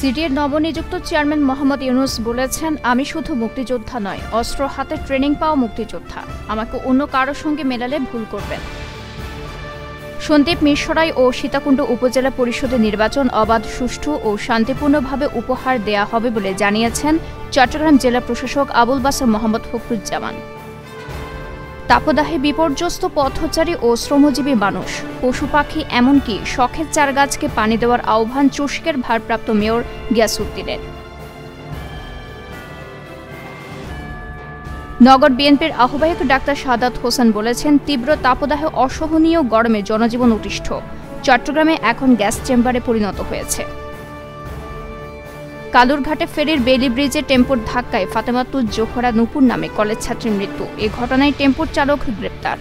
সিডিএর নবনিযুক্ত চেয়ারম্যান মোহাম্মদ ইউনুস বলেছেন, আমি শুধু মুক্তিযোদ্ধা নয়, অস্ত্র হাতে ট্রেনিং পাওয়া মুক্তিযোদ্ধা। আমাকে অন্য কারো সঙ্গে মেলালে ভুল করবেন। সন্দ্বীপ, মিরসরাই ও সীতাকুণ্ড উপজেলা পরিষদের নির্বাচন অবাধ, সুষ্ঠু ও শান্তিপূর্ণভাবে উপহার দেয়া হবে বলে জানিয়েছেন চট্টগ্রাম জেলা প্রশাসক আবুল বাসার মোহাম্মদ ফখরুজ্জামান। তাপদাহে বিপর্যস্ত পথচারী ও শ্রমজীবী মানুষ, পশু পাখি, এমনকি শখের চারাগাছকে পানি দেওয়ার আহ্বান চুস্কের ভারপ্রাপ্ত মেয়র গিয়াসউদ্দিনের। নগর বিএনপির আহ্বায়ক ডাক্তার সাদাত হোসেন বলেছেন, তীব্র তাপদাহে অসহনীয় গরমে জনজীবন অতিষ্ঠ। চট্টগ্রামে এখন গ্যাস চেম্বারে পরিণত হয়েছে। কালুরঘাটে ফেরির বেইলি ব্রিজে টেম্পোর ধাক্কায় ফাতেমাতুজ জোহরা নুপুর নামে কলেজ ছাত্রীর মৃত্যু। এ ঘটনায় টেম্পোর চালক গ্রেপ্তার।